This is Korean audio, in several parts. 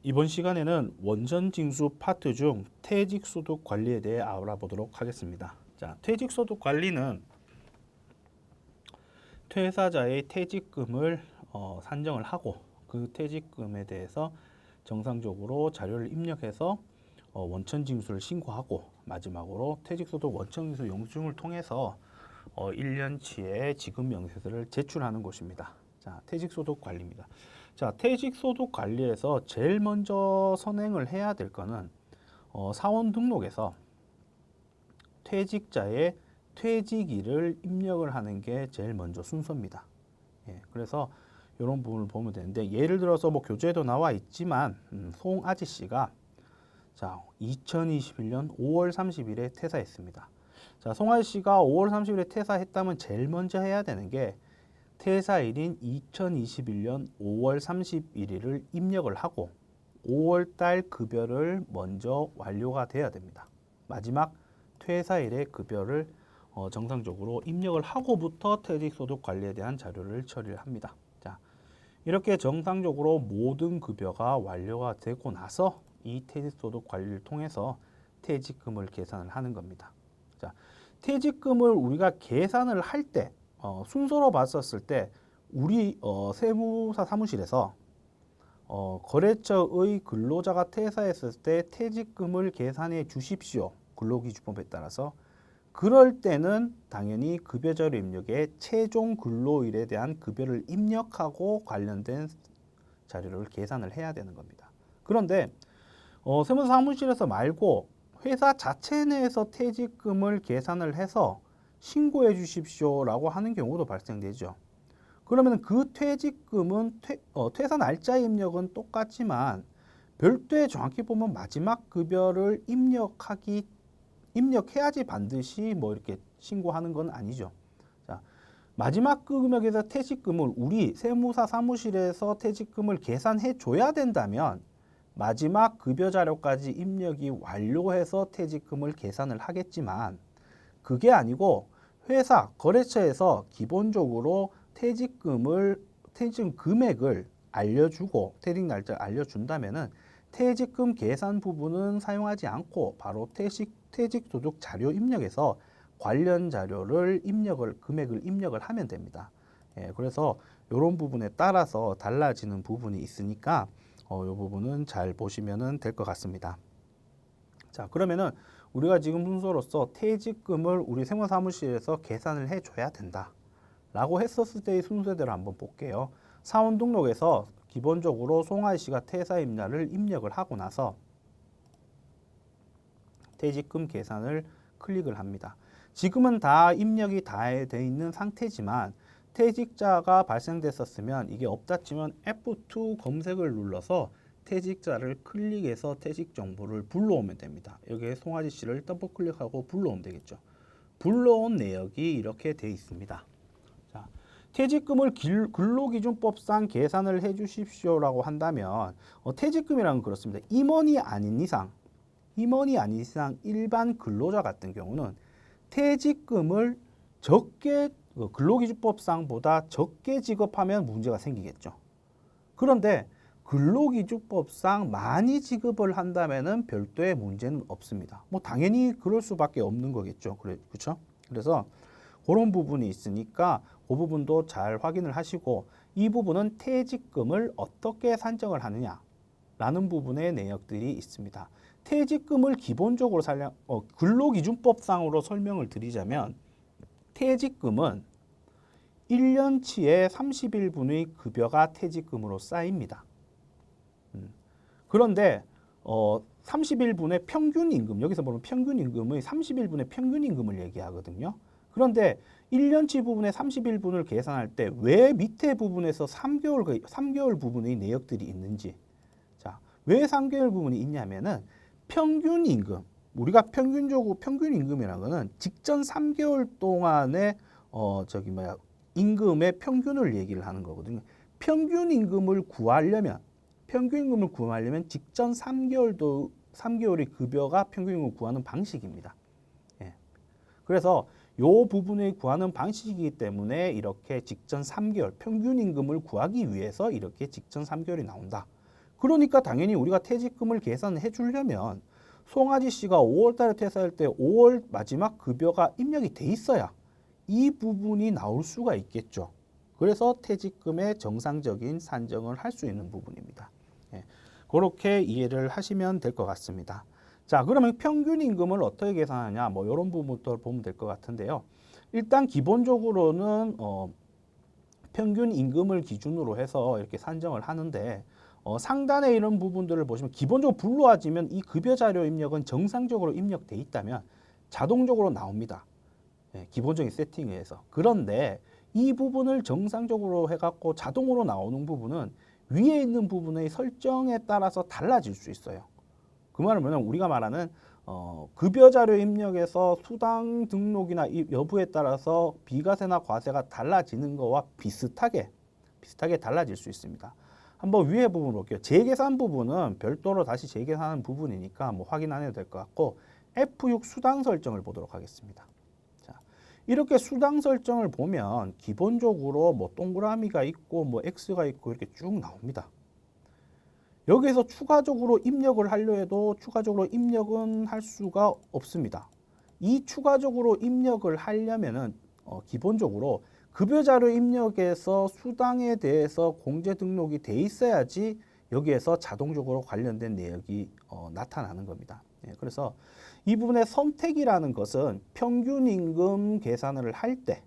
이번 시간에는 원전징수 파트 중 퇴직소득 관리에 대해 알아보도록 하겠습니다. 자, 퇴직소득 관리는 퇴사자의 퇴직금을 산정을 하고 그 퇴직금에 대해서 정상적으로 자료를 입력해서 원천징수를 신고하고 마지막으로 퇴직소득 원천징수 영수증을 통해서 1년치의 지급 명세서를 제출하는 곳입니다. 자, 퇴직소득 관리입니다. 자, 퇴직소득 관리에서 제일 먼저 선행을 해야 될 거는 사원 등록에서 퇴직자의 퇴직일을 입력을 하는 게 제일 먼저 순서입니다. 예, 그래서 이런 부분을 보면 되는데 예를 들어서 뭐 교재에도 나와 있지만 송아지 씨가 자 2021년 5월 30일에 퇴사했습니다. 자, 송아지 씨가 5월 30일에 퇴사했다면 제일 먼저 해야 되는 게 퇴사일인 2021년 5월 31일을 입력을 하고 5월 달 급여를 먼저 완료가 돼야 됩니다. 마지막 퇴사일의 급여를 정상적으로 입력을 하고부터 퇴직소득 관리에 대한 자료를 처리를 합니다. 자, 이렇게 정상적으로 모든 급여가 완료가 되고 나서 이 퇴직소득 관리를 통해서 퇴직금을 계산을 하는 겁니다. 자, 퇴직금을 우리가 계산을 할 때 순서로 봤었을 때 우리 세무사 사무실에서 거래처의 근로자가 퇴사했을 때 퇴직금을 계산해 주십시오. 근로기준법에 따라서 그럴 때는 당연히 급여자료 입력에 최종 근로일에 대한 급여를 입력하고 관련된 자료를 계산을 해야 되는 겁니다. 그런데 세무사 사무실에서 말고 회사 자체 내에서 퇴직금을 계산을 해서 신고해 주십시오라고 하는 경우도 발생되죠. 그러면 그 퇴직금은 퇴사 날짜 입력은 똑같지만 별도의 정확히 보면 마지막 급여를 입력해야지 반드시 뭐 이렇게 신고하는 건 아니죠. 자, 마지막 금액에서 퇴직금을 우리 세무사 사무실에서 퇴직금을 계산해 줘야 된다면 마지막 급여 자료까지 입력이 완료해서 퇴직금을 계산을 하겠지만 그게 아니고 회사, 거래처에서 기본적으로 퇴직금 금액을 알려주고 퇴직 날짜를 알려준다면은 퇴직금 계산 부분은 사용하지 않고 바로 퇴직소득 자료 입력에서 관련 자료를 금액을 입력을 하면 됩니다. 예, 그래서 이런 부분에 따라서 달라지는 부분이 있으니까 이 부분은 잘 보시면 될 것 같습니다. 자, 그러면은 우리가 지금 순서로서 퇴직금을 우리 세무사무실에서 계산을 해줘야 된다 라고 했었을 때의 순서대로 한번 볼게요. 사원 등록에서 기본적으로 송아지 씨가 퇴사입날을 입력을 하고 나서 퇴직금 계산을 클릭을 합니다. 지금은 다 입력이 다 돼 있는 상태지만 퇴직자가 발생됐었으면 이게 없다 치면 F2 검색을 눌러서 퇴직자를 클릭해서 퇴직 정보를 불러오면 됩니다. 여기에 송아지 씨를 더블 클릭하고 불러오면 되겠죠. 불러온 내역이 이렇게 돼 있습니다. 자, 퇴직금을 근로기준법상 계산을 해 주십시오라고 한다면 퇴직금이라는 건 그렇습니다. 임원이 아닌 이상 일반 근로자 같은 경우는 퇴직금을 적게 근로기준법상보다 적게 지급하면 문제가 생기겠죠. 그런데 근로기준법상 많이 지급을 한다면은 별도의 문제는 없습니다. 뭐 당연히 그럴 수밖에 없는 거겠죠. 그렇죠? 그래서 그런 부분이 있으니까 그 부분도 잘 확인을 하시고 이 부분은 퇴직금을 어떻게 산정을 하느냐라는 부분의 내역들이 있습니다. 퇴직금을 기본적으로 근로기준법상으로 설명을 드리자면 퇴직금은 1년치의 30일분의 급여가 퇴직금으로 쌓입니다. 그런데 30일분의 평균 임금, 여기서 보면 평균 임금의 30일분의 평균 임금을 얘기하거든요. 그런데 1년치 부분의 30일분을 계산할 때 왜 밑에 부분에서 3개월 부분의 내역들이 있는지. 자, 왜 3개월 부분이 있냐면은 평균 임금, 우리가 평균적으로 평균 임금이라는 거는 직전 3개월 동안의 임금의 평균을 얘기를 하는 거거든요. 평균 임금을 구하려면 직전 3개월의 급여가 평균임금을 구하는 방식입니다. 예. 그래서 이 부분을 구하는 방식이기 때문에 이렇게 직전 3개월 평균임금을 구하기 위해서 이렇게 직전 3개월이 나온다. 그러니까 당연히 우리가 퇴직금을 계산해 주려면 송아지 씨가 5월 달에 퇴사할 때 5월 마지막 급여가 입력이 돼 있어야 이 부분이 나올 수가 있겠죠. 그래서 퇴직금의 정상적인 산정을 할 수 있는 부분입니다. 예, 그렇게 이해를 하시면 될 것 같습니다. 자, 그러면 평균 임금을 어떻게 계산하냐, 뭐 이런 부분부터 보면 될 것 같은데요. 일단 기본적으로는 평균 임금을 기준으로 해서 이렇게 산정을 하는데 상단에 이런 부분들을 보시면 기본적으로 불러와지면 이 급여 자료 입력은 정상적으로 입력돼 있다면 자동적으로 나옵니다. 예, 기본적인 세팅에 의해서. 그런데 이 부분을 정상적으로 해갖고 자동으로 나오는 부분은 위에 있는 부분의 설정에 따라서 달라질 수 있어요. 그 말은 뭐냐면 우리가 말하는 급여 자료 입력에서 수당 등록이나 여부에 따라서 비과세나 과세가 달라지는 거와 비슷하게 달라질 수 있습니다. 한번 위에 부분 볼게요. 재계산 부분은 별도로 다시 재계산하는 부분이니까 뭐 확인 안 해도 될 것 같고 F6 수당 설정을 보도록 하겠습니다. 자, 이렇게 수당 설정을 보면 기본적으로 뭐 동그라미가 있고 뭐 X가 있고 이렇게 쭉 나옵니다. 여기에서 추가적으로 입력을 하려 해도 추가적으로 입력은 할 수가 없습니다. 이 추가적으로 입력을 하려면은 기본적으로 급여자료 입력에서 수당에 대해서 공제 등록이 돼 있어야지 여기에서 자동적으로 관련된 내역이 나타나는 겁니다. 예, 그래서 이 부분의 선택이라는 것은 평균 임금 계산을 할 때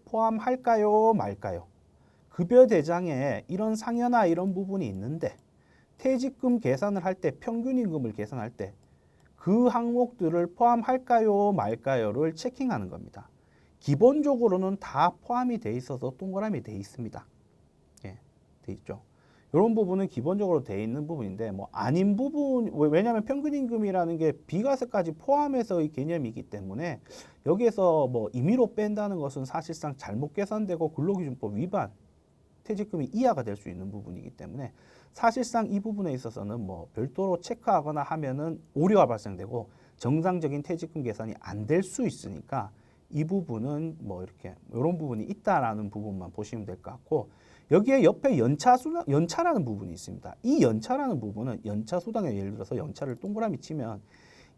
포함할까요, 말까요? 급여 대장에 이런 상여나 이런 부분이 있는데 퇴직금 계산을 할 때 평균 임금을 계산할 때 그 항목들을 포함할까요, 말까요를 체킹하는 겁니다. 기본적으로는 다 포함이 돼 있어서 동그라미 돼 있습니다. 예, 돼 있죠. 이런 부분은 기본적으로 돼 있는 부분인데 뭐 아닌 부분, 왜냐하면 평균임금이라는 게 비과세까지 포함해서의 개념이기 때문에 여기에서 뭐 임의로 뺀다는 것은 사실상 잘못 계산되고 근로기준법 위반, 퇴직금이 이하가 될 수 있는 부분이기 때문에 사실상 이 부분에 있어서는 뭐 별도로 체크하거나 하면은 오류가 발생되고 정상적인 퇴직금 계산이 안 될 수 있으니까 이 부분은 뭐 이렇게 이런 부분이 있다라는 부분만 보시면 될 것 같고 여기에 옆에 연차라는 부분이 있습니다. 이 연차라는 부분은 연차 수당에 예를 들어서 연차를 동그라미 치면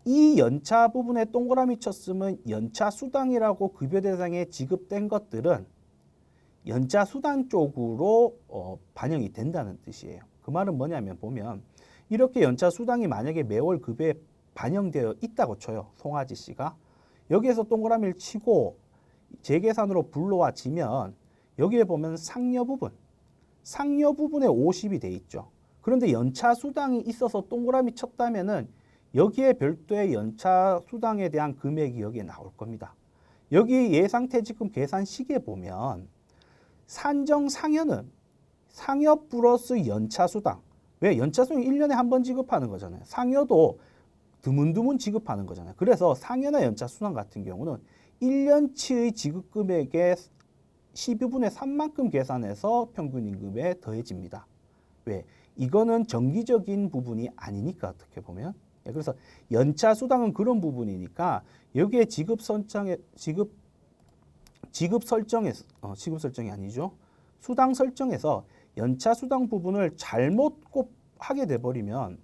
이 연차 부분에 동그라미 쳤으면 연차 수당이라고 급여 대상에 지급된 것들은 연차 수당 쪽으로 반영이 된다는 뜻이에요. 그 말은 뭐냐면 보면 이렇게 연차 수당이 만약에 매월 급여에 반영되어 있다고 쳐요. 송아지 씨가. 여기에서 동그라미를 치고 재계산으로 불러와지면 여기에 보면 상여 부분에 50이 돼 있죠. 그런데 연차 수당이 있어서 동그라미 쳤다면은 여기에 별도의 연차 수당에 대한 금액이 여기에 나올 겁니다. 여기 예상퇴직금 계산 시기에 보면 산정 상여는 상여 플러스 연차 수당. 왜? 연차 수당 1년에 한 번 지급하는 거잖아요. 상여도 드문드문 지급하는 거잖아요. 그래서 상여나 연차 수당 같은 경우는 1년치의 지급 금액의 12분의 3만큼 계산해서 평균 임금에 더해집니다. 왜? 이거는 정기적인 부분이 아니니까 어떻게 보면. 그래서 연차 수당은 그런 부분이니까 여기에 지급 설정이 아니죠. 수당 설정에서 연차 수당 부분을 잘못 하게 돼버리면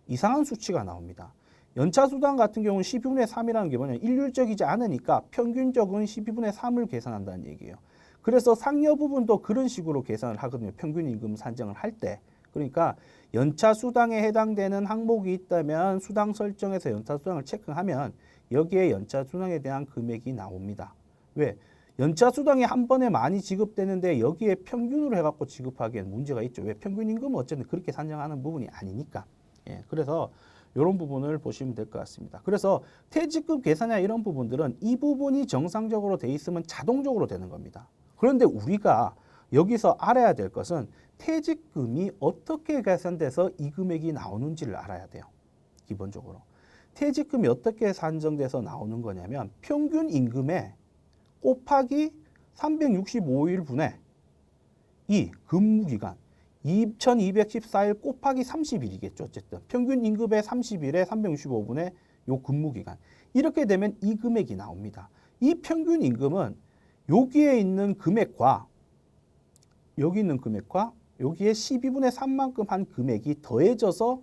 이상한 수치가 나옵니다. 연차 수당 같은 경우는 12분의 3이라는 게 뭐냐면 일률적이지 않으니까 평균적은 12분의 3을 계산한다는 얘기예요. 그래서 상여 부분도 그런 식으로 계산을 하거든요. 평균 임금 산정을 할 때. 그러니까 연차 수당에 해당되는 항목이 있다면 수당 설정에서 연차 수당을 체크하면 여기에 연차 수당에 대한 금액이 나옵니다. 왜? 연차 수당이 한 번에 많이 지급되는데 여기에 평균으로 해갖고 지급하기에는 문제가 있죠. 왜? 평균 임금은 어쨌든 그렇게 산정하는 부분이 아니니까. 예, 그래서 이런 부분을 보시면 될 것 같습니다. 그래서 퇴직금 계산이나 이런 부분들은 이 부분이 정상적으로 돼 있으면 자동적으로 되는 겁니다. 그런데 우리가 여기서 알아야 될 것은 퇴직금이 어떻게 계산돼서 이 금액이 나오는지를 알아야 돼요. 기본적으로. 퇴직금이 어떻게 산정돼서 나오는 거냐면 평균 임금에 곱하기 365일분의 이 근무기간 2214일 곱하기 30일이겠죠. 어쨌든 평균 임금의 30일에 365분의 요 근무기간 이렇게 되면 이 금액이 나옵니다. 이 평균 임금은 여기에 있는 금액과 여기 있는 금액과 여기에 12분의 3만큼 한 금액이 더해져서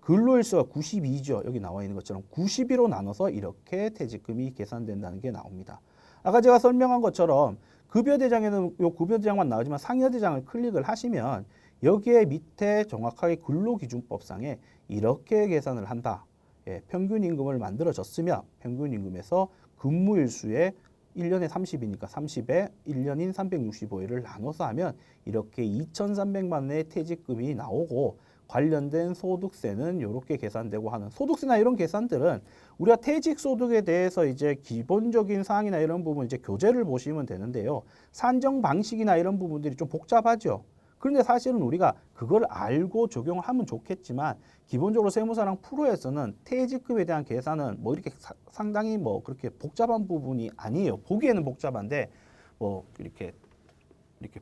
근로일수가 92죠. 여기 나와 있는 것처럼 92로 나눠서 이렇게 퇴직금이 계산된다는 게 나옵니다. 아까 제가 설명한 것처럼 급여대장에는 요 급여대장만 나오지만 상여대장을 클릭을 하시면 여기에 밑에 정확하게 근로기준법상에 이렇게 계산을 한다. 예, 평균임금을 만들어졌으면 평균임금에서 근무일수의 1년에 30이니까 30에 1년인 365일을 나눠서 하면 이렇게 2,300만 원의 퇴직금이 나오고 관련된 소득세는 이렇게 계산되고 하는 소득세나 이런 계산들은 우리가 퇴직소득에 대해서 이제 기본적인 사항이나 이런 부분 이제 교재를 보시면 되는데요. 산정 방식이나 이런 부분들이 좀 복잡하죠. 그런데 사실은 우리가 그걸 알고 적용하면 좋겠지만 기본적으로 세무사랑 프로에서는 퇴직금에 대한 계산은 뭐 이렇게 상당히 뭐 그렇게 복잡한 부분이 아니에요. 보기에는 복잡한데 뭐 이렇게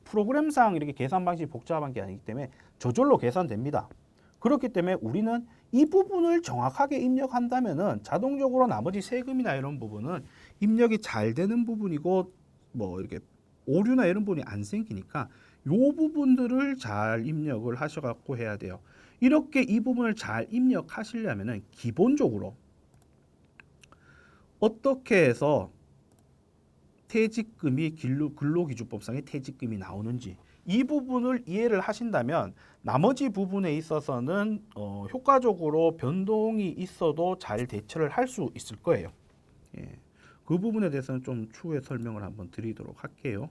프로그램상 이렇게 계산 방식이 복잡한 게 아니기 때문에 저절로 계산됩니다. 그렇기 때문에 우리는 이 부분을 정확하게 입력한다면은 자동적으로 나머지 세금이나 이런 부분은 입력이 잘 되는 부분이고 뭐 이렇게 오류나 이런 부분이 안 생기니까 요 부분들을 잘 입력을 하셔갖고 해야 돼요. 이렇게 이 부분을 잘 입력하시려면은 기본적으로 어떻게 해서 퇴직금이 근로기준법상의 퇴직금이 나오는지 이 부분을 이해를 하신다면 나머지 부분에 있어서는 효과적으로 변동이 있어도 잘 대처를 할 수 있을 거예요. 예. 그 부분에 대해서는 좀 추후에 설명을 한번 드리도록 할게요.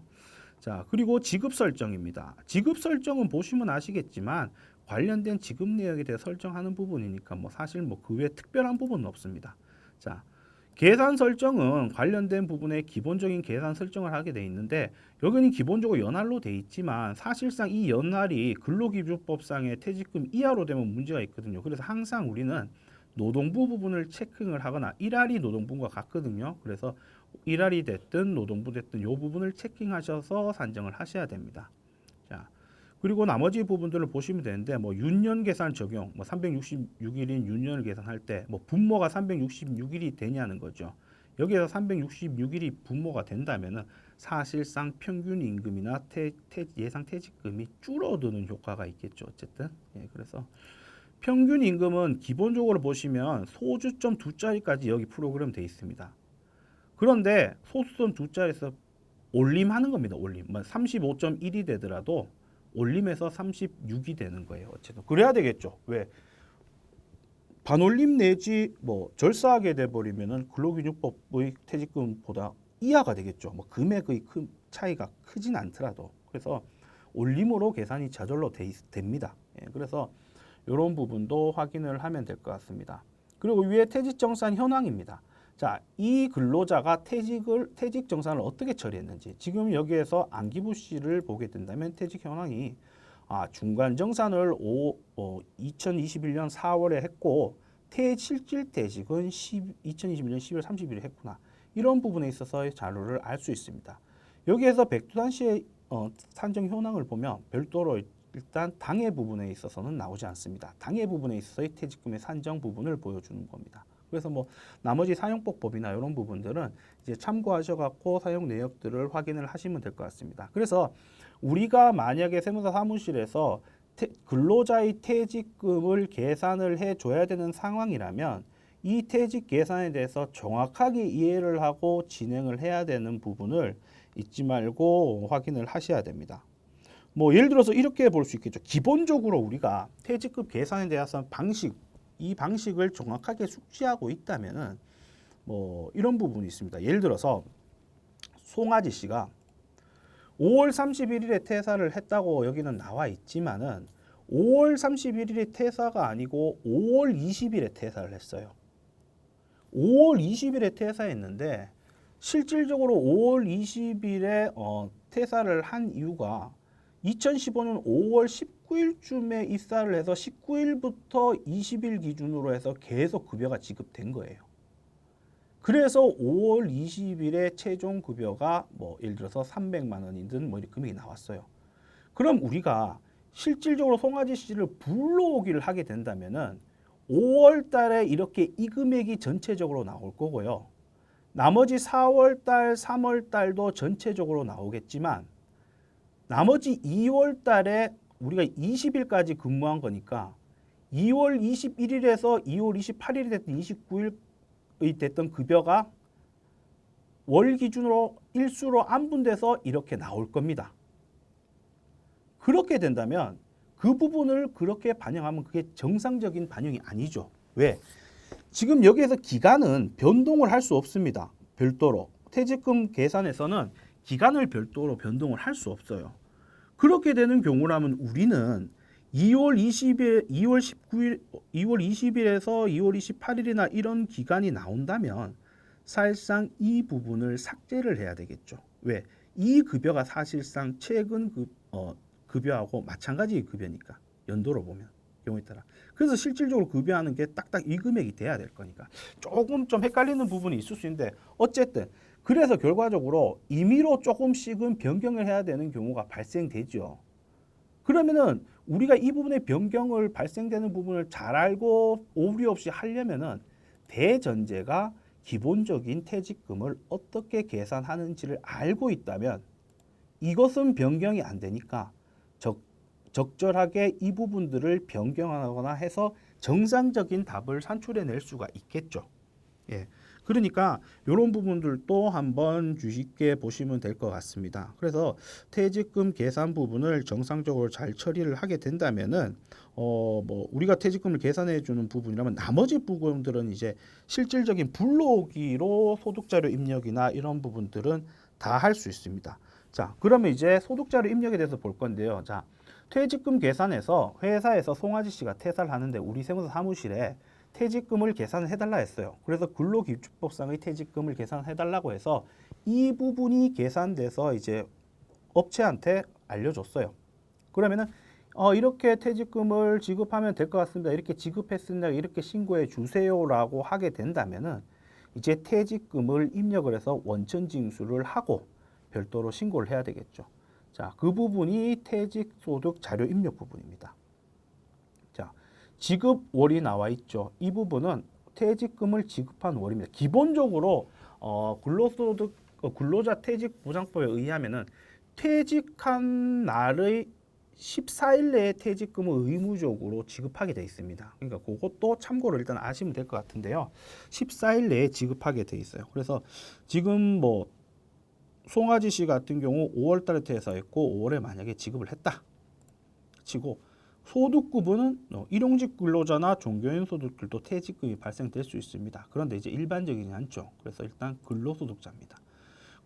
자, 그리고 지급 설정입니다. 지급 설정은 보시면 아시겠지만 관련된 지급 내역에 대해 설정하는 부분이니까 뭐 사실 뭐 그 외에 특별한 부분은 없습니다. 자, 계산 설정은 관련된 부분에 기본적인 계산 설정을 하게 돼 있는데 여기는 기본적으로 연할로 돼 있지만 사실상 이 연할이 근로기준법상의 퇴직금 이하로 되면 문제가 있거든요. 그래서 항상 우리는 노동부 부분을 체킹을 하거나 일할이 노동부가 같거든요. 그래서 일할이 됐든 노동부 됐든 이 부분을 체킹하셔서 산정을 하셔야 됩니다. 자, 그리고 나머지 부분들을 보시면 되는데 뭐 윤년 계산 적용, 뭐 366일인 윤년을 계산할 때 뭐 분모가 366일이 되냐는 거죠. 여기에서 366일이 분모가 된다면은 사실상 평균 임금이나 예상 퇴직금이 줄어드는 효과가 있겠죠. 어쨌든 예, 그래서 평균 임금은 기본적으로 보시면 소주점 두 자리까지 여기 프로그램 돼 있습니다. 그런데 소수점 두 자리에서 올림하는 겁니다. 올림. 35.1이 되더라도 올림해서 36이 되는 거예요. 어쨌든 그래야 되겠죠. 왜? 반올림 내지 뭐 절사하게 돼 버리면은 근로기준법의 퇴직금보다 이하가 되겠죠. 뭐 금액의 큰 차이가 크진 않더라도. 그래서 올림으로 계산이 저절로 됩니다. 예, 그래서 이런 부분도 확인을 하면 될 것 같습니다. 그리고 위에 퇴직정산 현황입니다. 자, 이 근로자가 퇴직 정산을 어떻게 처리했는지 지금 여기에서 안기부씨를 보게 된다면 퇴직 현황이 중간 정산을 2021년 4월에 했고 실질 퇴직은 2021년 12월 30일에 했구나. 이런 부분에 있어서의 자료를 알 수 있습니다. 여기에서 백두산 씨의 산정 현황을 보면 별도로 일단 당해 부분에 있어서는 나오지 않습니다. 당해 부분에 있어서의 퇴직금의 산정 부분을 보여주는 겁니다. 그래서 뭐 나머지 사용법이나 이런 부분들은 이제 참고하셔갖고 사용 내역들을 확인을 하시면 될 것 같습니다. 그래서 우리가 만약에 세무사 사무실에서 근로자의 퇴직금을 계산을 해줘야 되는 상황이라면 이 퇴직 계산에 대해서 정확하게 이해를 하고 진행을 해야 되는 부분을 잊지 말고 확인을 하셔야 됩니다. 뭐 예를 들어서 이렇게 볼 수 있겠죠. 기본적으로 우리가 퇴직금 계산에 대해서 이 방식을 정확하게 숙지하고 있다면은 뭐 이런 부분이 있습니다. 예를 들어서 송아지 씨가 5월 31일에 퇴사를 했다고 여기는 나와 있지만은 5월 31일에 퇴사가 아니고 5월 20일에 퇴사를 했어요. 5월 20일에 퇴사했는데 실질적으로 5월 20일에 퇴사를 한 이유가 2015년 5월 19일쯤에 입사를 해서 19일부터 20일 기준으로 해서 계속 급여가 지급된 거예요. 그래서 5월 20일에 최종 급여가 뭐 예를 들어서 300만 원이든 뭐 이렇게 금액이 나왔어요. 그럼 우리가 실질적으로 송아지 씨를 불러오기를 하게 된다면은 5월 달에 이렇게 이 금액이 전체적으로 나올 거고요. 나머지 4월 달, 3월 달도 전체적으로 나오겠지만 나머지 2월 달에 우리가 20일까지 근무한 거니까 2월 21일에서 2월 28일이 됐든 29일이 됐던 급여가 월 기준으로 일수로 안분돼서 이렇게 나올 겁니다. 그렇게 된다면 그 부분을 그렇게 반영하면 그게 정상적인 반영이 아니죠. 왜? 지금 여기에서 기간은 변동을 할 수 없습니다. 별도로. 퇴직금 계산에서는 기간을 별도로 변동을 할 수 없어요. 그렇게 되는 경우라면 우리는 2월 20일, 2월 19일, 2월 20일에서 2월 28일이나 이런 기간이 나온다면 사실상 이 부분을 삭제를 해야 되겠죠. 왜? 이 급여가 사실상 최근 급여하고 마찬가지 급여니까 연도로 보면 경우에 따라. 그래서 실질적으로 급여하는 게 딱딱 이 금액이 돼야 될 거니까 조금 좀 헷갈리는 부분이 있을 수 있는데 어쨌든 그래서 결과적으로 임의로 조금씩은 변경을 해야 되는 경우가 발생되죠. 그러면은 우리가 이 부분의 변경을 발생되는 부분을 잘 알고 오류 없이 하려면은 대전제가 기본적인 퇴직금을 어떻게 계산하는지를 알고 있다면 이것은 변경이 안 되니까 적절하게 이 부분들을 변경하거나 해서 정상적인 답을 산출해낼 수가 있겠죠. 예. 그러니까 이런 부분들도 한번 주의깊게 보시면 될 것 같습니다. 그래서 퇴직금 계산 부분을 정상적으로 잘 처리를 하게 된다면은 뭐 우리가 퇴직금을 계산해 주는 부분이라면 나머지 부분들은 이제 실질적인 불러오기로 소득자료 입력이나 이런 부분들은 다 할 수 있습니다. 자, 그러면 이제 소득자료 입력에 대해서 볼 건데요. 자, 퇴직금 계산에서 회사에서 송아지 씨가 퇴사를 하는데 우리 세무사 사무실에 퇴직금을 계산해달라 했어요. 그래서 근로기준법상의 퇴직금을 계산해달라고 해서 이 부분이 계산돼서 이제 업체한테 알려줬어요. 그러면은 이렇게 퇴직금을 지급하면 될 것 같습니다. 이렇게 지급했습니다. 이렇게 신고해 주세요라고 하게 된다면은 이제 퇴직금을 입력을 해서 원천징수를 하고 별도로 신고를 해야 되겠죠. 자, 그 부분이 퇴직소득 자료 입력 부분입니다. 자, 지급월이 나와 있죠. 이 부분은 퇴직금을 지급한 월입니다. 기본적으로 근로소득 근로자 퇴직보장법에 의하면은 퇴직한 날의 14일 내에 퇴직금을 의무적으로 지급하게 돼 있습니다. 그러니까 그것도 참고로 일단 아시면 될 것 같은데요. 14일 내에 지급하게 돼 있어요. 그래서 지금 뭐 송아지 씨 같은 경우 5월 달에 퇴사했고 5월에 만약에 지급을 했다 치고 소득급은 일용직 근로자나 종교인 소득들도 퇴직금이 발생될 수 있습니다. 그런데 이제 일반적이지 않죠. 그래서 일단 근로소득자입니다.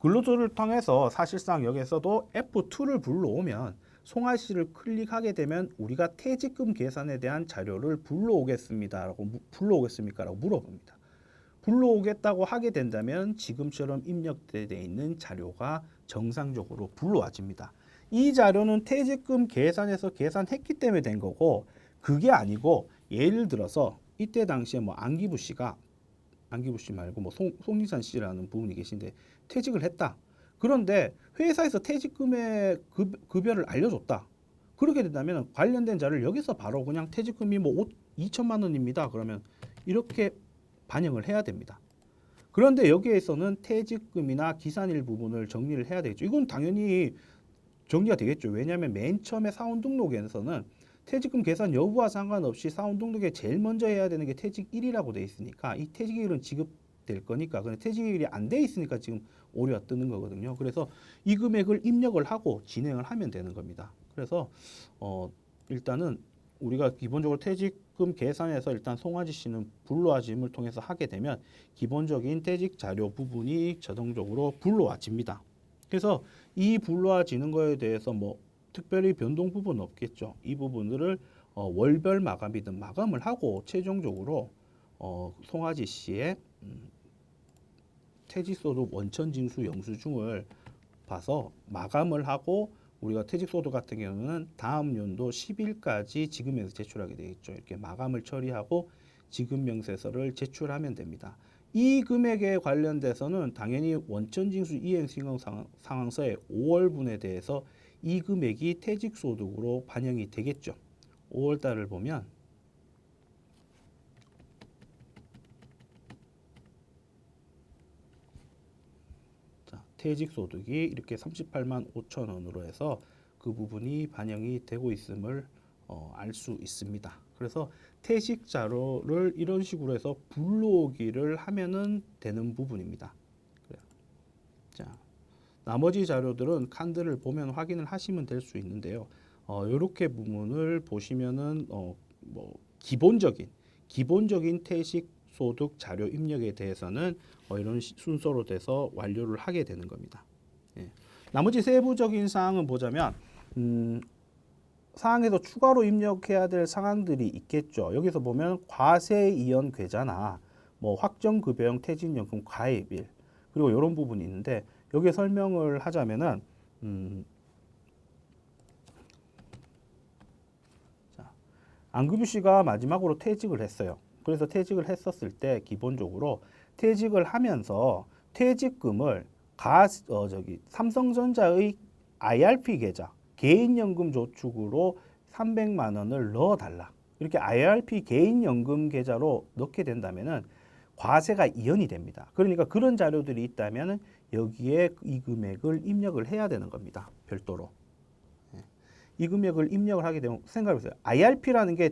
근로소득을 통해서 사실상 여기서도 F2를 불러오면 송아지 씨를 클릭하게 되면 우리가 퇴직금 계산에 대한 자료를 불러오겠습니까? 라고 물어봅니다. 불러오겠다고 하게 된다면 지금처럼 입력되어 있는 자료가 정상적으로 불러와집니다. 이 자료는 퇴직금 계산에서 계산했기 때문에 된 거고 그게 아니고 예를 들어서 이때 당시에 뭐 안기부 씨 말고 뭐 송리산 씨라는 분이 계신데 퇴직을 했다. 그런데 회사에서 퇴직금의 급여를 알려줬다. 그렇게 된다면 관련된 자료를 여기서 바로 그냥 퇴직금이 뭐 2천만 원입니다. 그러면 이렇게 반영을 해야 됩니다. 그런데 여기에서는 퇴직금이나 기산일 부분을 정리를 해야 되겠죠. 이건 당연히 정리가 되겠죠. 왜냐하면 맨 처음에 사원등록에서는 퇴직금 계산 여부와 상관없이 사원등록에 제일 먼저 해야 되는 게 퇴직일이라고 돼 있으니까 이 퇴직일은 지급될 거니까 근데 퇴직일이 안 돼 있으니까 지금 오류가 뜨는 거거든요. 그래서 이 금액을 입력을 하고 진행을 하면 되는 겁니다. 그래서 일단은 우리가 기본적으로 퇴직금 계산에서 일단 송아지 씨는 불러와짐을 통해서 하게 되면 기본적인 퇴직 자료 부분이 자동적으로 불러와집니다. 그래서 이 불러와지는 거에 대해서 뭐 특별히 변동 부분은 없겠죠. 이 부분들을 월별 마감이든 마감을 하고 최종적으로 송아지 씨의 퇴직소득 원천징수 영수증을 봐서 마감을 하고 우리가 퇴직소득 같은 경우는 다음 연도 10일까지 지급명세 제출하게 되겠죠. 이렇게 마감을 처리하고 지급명세서를 제출하면 됩니다. 이 금액에 관련돼서는 당연히 원천징수 이행신용 상황서의 5월분에 대해서 이 금액이 퇴직소득으로 반영이 되겠죠. 5월 달을 보면 퇴직소득이 이렇게 38만 5천 원으로 해서 그 부분이 반영이 되고 있음을 알 수 있습니다. 그래서 퇴직 자료를 이런 식으로 해서 불러오기를 하면은 되는 부분입니다. 그래요. 자, 나머지 자료들은 칸들을 보면 확인을 하시면 될 수 있는데요. 이렇게 부분을 보시면은 뭐 기본적인 퇴직 소득 자료 입력에 대해서는 이런 순서로 돼서 완료를 하게 되는 겁니다. 예. 나머지 세부적인 사항은 보자면 사항에서 추가로 입력해야 될 사항들이 있겠죠. 여기서 보면 과세 이연 계좌나 뭐 확정급여형 퇴직연금 가입일 그리고 이런 부분이 있는데 여기에 설명을 하자면은 자, 안규규 씨가 마지막으로 퇴직을 했어요. 그래서 퇴직을 했었을 때 기본적으로 퇴직을 하면서 퇴직금을 삼성전자의 IRP 계좌 개인연금 저축으로 300만 원을 넣어달라. 이렇게 IRP 개인연금 계좌로 넣게 된다면은 과세가 이연이 됩니다. 그러니까 그런 자료들이 있다면은 여기에 이 금액을 입력을 해야 되는 겁니다. 별도로. 이 금액을 입력을 하게 되면 생각해보세요. IRP라는 게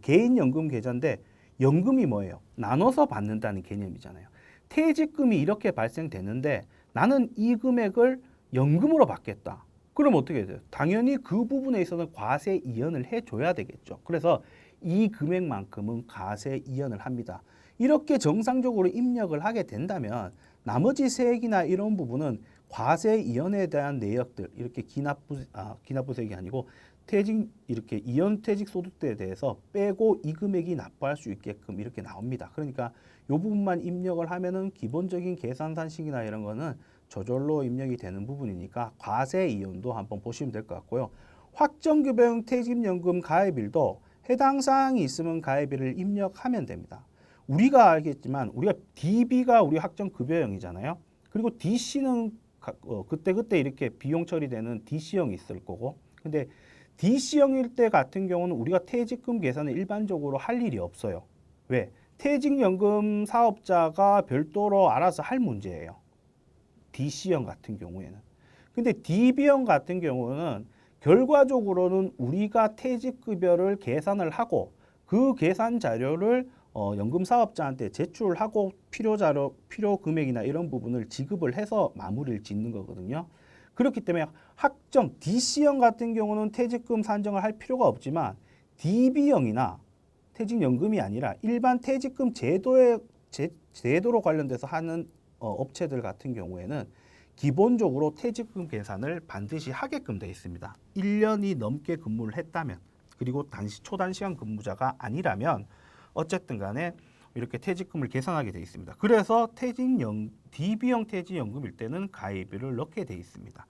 개인연금 계좌인데 연금이 뭐예요? 나눠서 받는다는 개념이잖아요. 퇴직금이 이렇게 발생되는데 나는 이 금액을 연금으로 받겠다. 그럼 어떻게 돼요? 당연히 그 부분에 있어서는 과세 이연을 해줘야 되겠죠. 그래서 이 금액만큼은 과세 이연을 합니다. 이렇게 정상적으로 입력을 하게 된다면 나머지 세액이나 이런 부분은 과세 이연에 대한 내역들 이렇게 기납부세액이 아니고 이렇게 이연 퇴직 소득세에 대해서 빼고 이 금액이 납부할 수 있게끔 이렇게 나옵니다. 그러니까 이 부분만 입력을 하면은 기본적인 계산산식이나 이런 거는 저절로 입력이 되는 부분이니까 과세 이연도 한번 보시면 될 것 같고요. 확정급여형 퇴직연금 가입일도 해당 사항이 있으면 가입일을 입력하면 됩니다. 우리가 알겠지만 우리가 DB가 우리 확정급여형이잖아요. 그리고 DC는 그때 이렇게 비용 처리되는 DC형이 있을 거고 근데 DC형일 때 같은 경우는 우리가 퇴직금 계산을 일반적으로 할 일이 없어요. 왜? 퇴직연금 사업자가 별도로 알아서 할 문제예요. DC형 같은 경우에는. 근데 DB형 같은 경우는 결과적으로는 우리가 퇴직급여를 계산을 하고 그 계산 자료를 연금 사업자한테 제출하고 필요 금액이나 이런 부분을 지급을 해서 마무리를 짓는 거거든요. 그렇기 때문에 DC형 같은 경우는 퇴직금 산정을 할 필요가 없지만 DB형이나 퇴직연금이 아니라 일반 퇴직금 제도로 관련돼서 하는 업체들 같은 경우에는 기본적으로 퇴직금 계산을 반드시 하게끔 되어 있습니다. 1년이 넘게 근무를 했다면 그리고 초단시간 근무자가 아니라면 어쨌든 간에 이렇게 퇴직금을 계산하게 되어 있습니다. 그래서 DB형 퇴직연금일 때는 가입일을 넣게 되어 있습니다.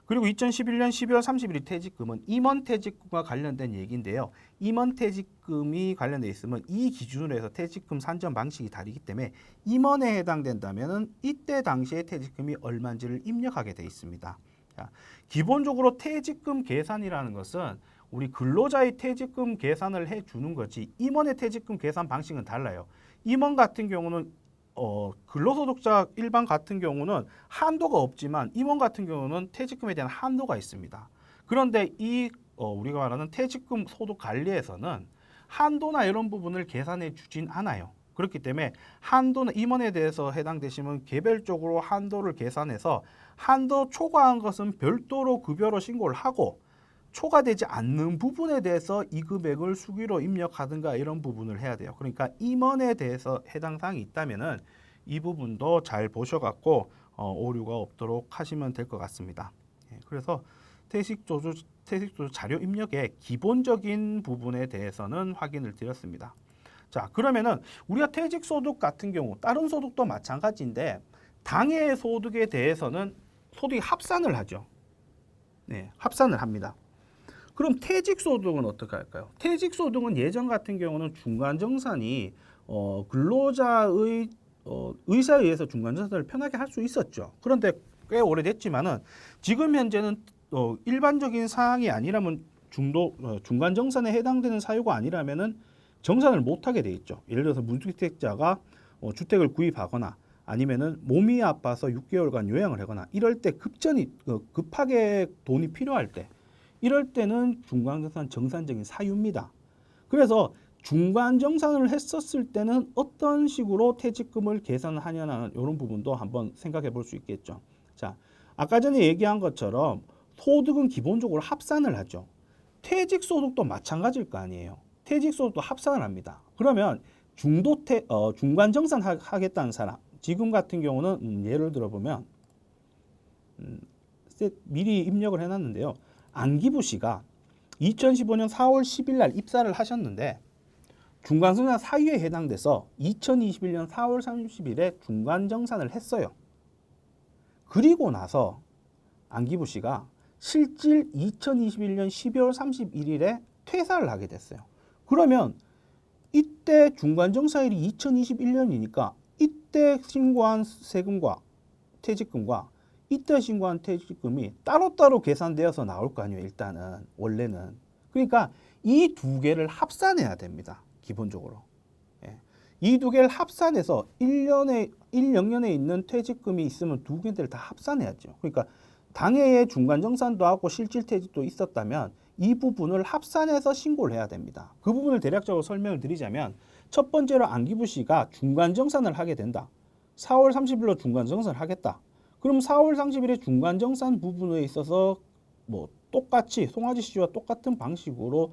그리고 2011년 12월 30일 퇴직금은 임원 퇴직금과 관련된 얘기인데요. 임원 퇴직금이 관련돼 있으면 이 기준으로 해서 퇴직금 산정 방식이 다르기 때문에 임원에 해당된다면 이때 당시에 퇴직금이 얼마인지를 입력하게 되어 있습니다. 자, 기본적으로 퇴직금 계산이라는 것은 우리 근로자의 퇴직금 계산을 해주는 거지 임원의 퇴직금 계산 방식은 달라요. 임원 같은 경우는 근로소득자 일반 같은 경우는 한도가 없지만 임원 같은 경우는 퇴직금에 대한 한도가 있습니다. 그런데 우리가 말하는 퇴직금 소득 관리에서는 한도나 이런 부분을 계산해 주진 않아요. 그렇기 때문에 한도는 임원에 대해서 해당되시면 개별적으로 한도를 계산해서 한도 초과한 것은 별도로 급여로 신고를 하고 초과되지 않는 부분에 대해서 이 금액을 수기로 입력하든가 이런 부분을 해야 돼요. 그러니까 임원에 대해서 해당 사항이 있다면은 이 부분도 잘 보셔갖고 오류가 없도록 하시면 될 것 같습니다. 그래서 퇴직조주 자료 입력의 기본적인 부분에 대해서는 확인을 드렸습니다. 자, 그러면은 우리가 퇴직소득 같은 경우 다른 소득도 마찬가지인데 당해 소득에 대해서는 소득이 합산을 하죠. 네, 합산을 합니다. 그럼 퇴직소득은 어떻게 할까요? 퇴직소득은 예전 같은 경우는 중간정산이 근로자의 의사에 의해서 중간정산을 편하게 할 수 있었죠. 그런데 꽤 오래됐지만은 지금 현재는 일반적인 사항이 아니라면 중간정산에 해당되는 사유가 아니라면은 정산을 못하게 돼 있죠. 예를 들어서 무주택자가 주택을 구입하거나 아니면은 몸이 아파서 6개월간 요양을 하거나 이럴 때 급하게 돈이 필요할 때 이럴 때는 중간정산 정상적인 사유입니다. 그래서 중간정산을 했었을 때는 어떤 식으로 퇴직금을 계산하냐는 이런 부분도 한번 생각해 볼 수 있겠죠. 자, 아까 전에 얘기한 것처럼 소득은 기본적으로 합산을 하죠. 퇴직소득도 마찬가지일 거 아니에요. 퇴직소득도 합산을 합니다. 그러면 중간정산 하겠다는 사람, 지금 같은 경우는 예를 들어보면 미리 입력을 해놨는데요. 안기부 씨가 2015년 4월 10일 날 입사를 하셨는데 중간정산 사유에 해당돼서 2021년 4월 30일에 중간정산을 했어요. 그리고 나서 안기부 씨가 실질 2021년 12월 31일에 퇴사를 하게 됐어요. 그러면 이때 중간정산일이 2021년이니까 이때 신고한 세금과 퇴직금과 이때 신고한 퇴직금이 따로따로 계산되어서 나올 거 아니에요. 일단은 원래는. 그러니까 이 두 개를 합산해야 됩니다. 기본적으로. 예. 이 두 개를 합산해서 1년에 있는 퇴직금이 있으면 두 개를 다 합산해야죠. 그러니까 당해에 중간정산도 하고 실질퇴직도 있었다면 이 부분을 합산해서 신고를 해야 됩니다. 그 부분을 대략적으로 설명을 드리자면 첫 번째로 안기부 씨가 중간정산을 하게 된다. 4월 30일로 중간정산을 하겠다. 그럼 4월 30일에 중간정산 부분에 있어서 뭐 똑같이 송아지 씨와 똑같은 방식으로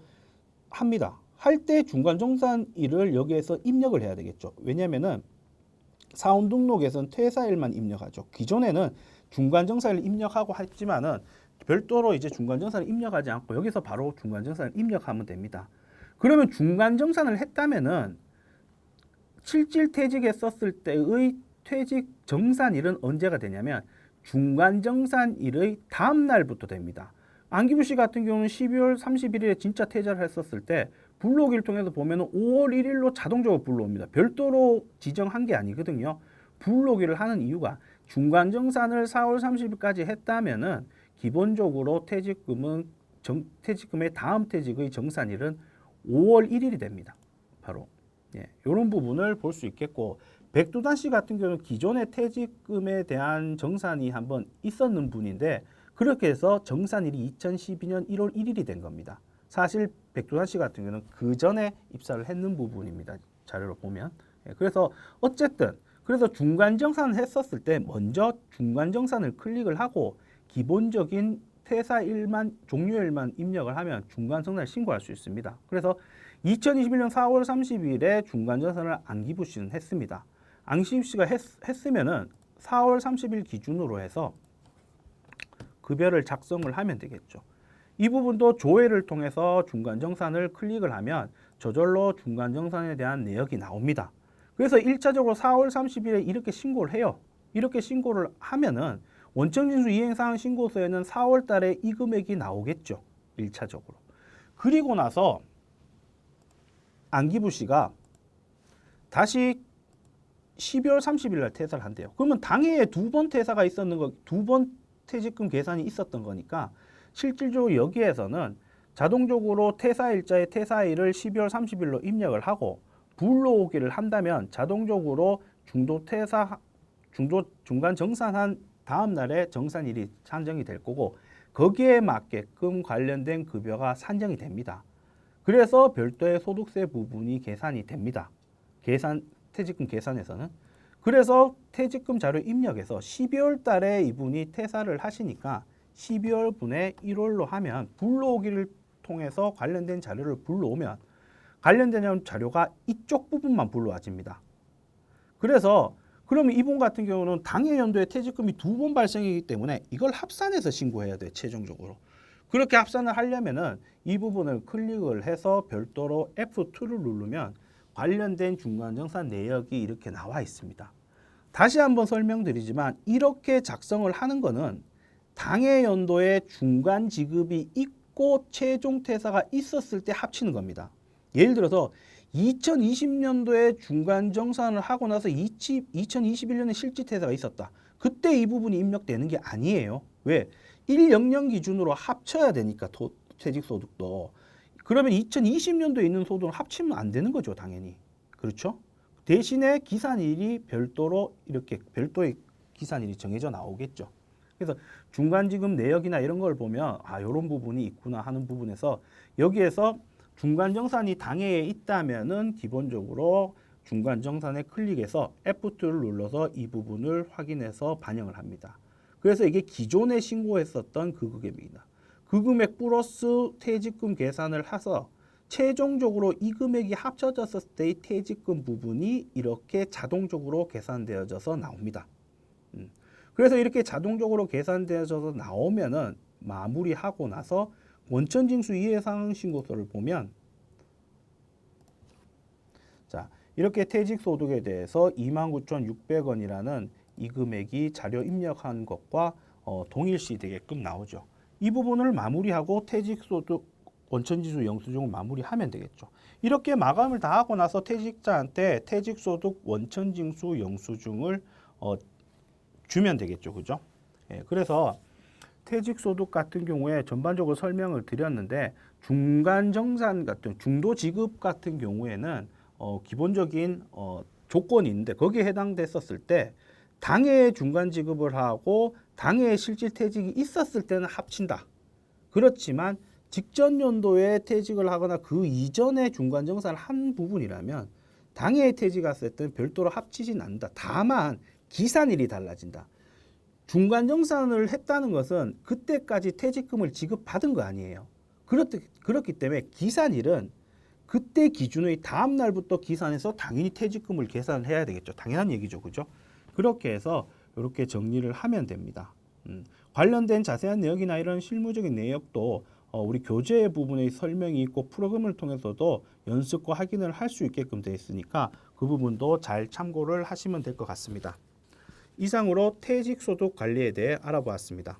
합니다. 할 때 중간정산일을 여기에서 입력을 해야 되겠죠. 왜냐하면은 사원등록에서는 퇴사일만 입력하죠. 기존에는 중간정산을 입력하고 했지만은 별도로 이제 중간정산을 입력하지 않고 여기서 바로 중간정산을 입력하면 됩니다. 그러면 중간정산을 했다면은 실질퇴직했었을 때의 퇴직 정산일은 언제가 되냐면 중간정산일의 다음 날부터 됩니다. 안기부 씨 같은 경우는 12월 31일에 진짜 퇴사를 했었을 때 불러오기를 통해서 보면은 5월 1일로 자동적으로 불러옵니다. 별도로 지정한 게 아니거든요. 불러오기를 하는 이유가 중간정산을 4월 30일까지 했다면은 기본적으로 퇴직금의 다음 퇴직의 정산일은 5월 1일이 됩니다. 바로 이런 부분을 볼 수 있겠고 백두단 씨 같은 경우는 기존의 퇴직금에 대한 정산이 한번 있었는 분인데 그렇게 해서 정산일이 2012년 1월 1일이 된 겁니다. 사실 백두단 씨 같은 경우는 그 전에 입사를 했는 부분입니다. 자료를 보면. 그래서 어쨌든 그래서 중간정산을 했었을 때 먼저 중간정산을 클릭을 하고 기본적인 퇴사일만 종료일만 입력을 하면 중간정산을 신고할 수 있습니다. 그래서 2021년 4월 30일에 중간정산을 안기부 씨는 했습니다. 안기부 씨가 했으면은 4월 30일 기준으로 해서 급여를 작성을 하면 되겠죠. 이 부분도 조회를 통해서 중간정산을 클릭을 하면 저절로 중간정산에 대한 내역이 나옵니다. 그래서 1차적으로 4월 30일에 이렇게 신고를 해요. 이렇게 신고를 하면은 원청진수 이행사항 신고서에는 4월 달에 이 금액이 나오겠죠. 1차적으로. 그리고 나서 안기부 씨가 다시 12월 30일 날 퇴사를 한대요. 그러면 당해에 두 번 퇴사가 있었는 거, 두 번 퇴직금 계산이 있었던 거니까 실질적으로 여기에서는 자동적으로 퇴사일자의 퇴사일을 12월 30일로 입력을 하고 불러오기를 한다면 자동적으로 중간 정산한 다음 날에 정산일이 산정이 될 거고 거기에 맞게끔 관련된 급여가 산정이 됩니다. 그래서 별도의 소득세 부분이 계산이 됩니다. 퇴직금 계산에서는. 그래서 퇴직금 자료 입력해서 12월 달에 이분이 퇴사를 하시니까 12월 분에 1월로 하면 불러오기를 통해서 관련된 자료를 불러오면 관련된 자료가 이쪽 부분만 불러와집니다. 그래서 그러면 이분 같은 경우는 당해 연도에 퇴직금이 두 번 발생이기 때문에 이걸 합산해서 신고해야 돼요. 최종적으로. 그렇게 합산을 하려면은 이 부분을 클릭을 해서 별도로 F2를 누르면 관련된 중간정산 내역이 이렇게 나와 있습니다. 다시 한번 설명드리지만 이렇게 작성을 하는 거는 당해 연도에 중간 지급이 있고 최종 퇴사가 있었을 때 합치는 겁니다. 예를 들어서 2020년도에 중간 정산을 하고 나서 2021년에 실질 퇴사가 있었다. 그때 이 부분이 입력되는 게 아니에요. 왜? 100년 기준으로 합쳐야 되니까 퇴직소득도. 그러면 2020년도에 있는 소득은 합치면 안 되는 거죠, 당연히. 그렇죠? 대신에 기산일이 별도로 이렇게 별도의 기산일이 정해져 나오겠죠. 그래서 중간지급 내역이나 이런 걸 보면 아, 이런 부분이 있구나 하는 부분에서 여기에서 중간정산이 당해에 있다면은 기본적으로 중간정산에 클릭해서 F2를 눌러서 이 부분을 확인해서 반영을 합니다. 그래서 이게 기존에 신고했었던 그 금액입니다. 그 금액 플러스 퇴직금 계산을 해서 최종적으로 이 금액이 합쳐졌을 때의 퇴직금 부분이 이렇게 자동적으로 계산되어져서 나옵니다. 그래서 이렇게 자동적으로 계산되어져서 나오면은 마무리하고 나서 원천징수 이해상황 신고서를 보면 자, 이렇게 퇴직소득에 대해서 29,600원이라는 이 금액이 자료 입력한 것과 동일시 되게끔 나오죠. 이 부분을 마무리하고 퇴직소득 원천징수 영수증을 마무리하면 되겠죠. 이렇게 마감을 다 하고 나서 퇴직자한테 퇴직소득 원천징수 영수증을 주면 되겠죠. 그죠? 예, 그래서 퇴직소득 같은 경우에 전반적으로 설명을 드렸는데 중간정산 같은 중도지급 같은 경우에는 기본적인 조건이 있는데 거기에 해당됐었을 때 당해에 중간지급을 하고 당해에 실질퇴직이 있었을 때는 합친다. 그렇지만 직전 연도에 퇴직을 하거나 그 이전에 중간정산을 한 부분이라면 당해에 퇴직했을 때는 별도로 합치진 않는다. 다만 기산일이 달라진다. 중간정산을 했다는 것은 그때까지 퇴직금을 지급받은 거 아니에요. 그렇기 때문에 기산일은 그때 기준의 다음 날부터 기산해서 당연히 퇴직금을 계산을 해야 되겠죠. 당연한 얘기죠. 그죠? 그렇게 해서 이렇게 정리를 하면 됩니다. 관련된 자세한 내역이나 이런 실무적인 내역도 우리 교재 부분의 설명이 있고 프로그램을 통해서도 연습과 확인을 할 수 있게끔 되어 있으니까 그 부분도 잘 참고를 하시면 될 것 같습니다. 이상으로 퇴직소득 관리에 대해 알아보았습니다.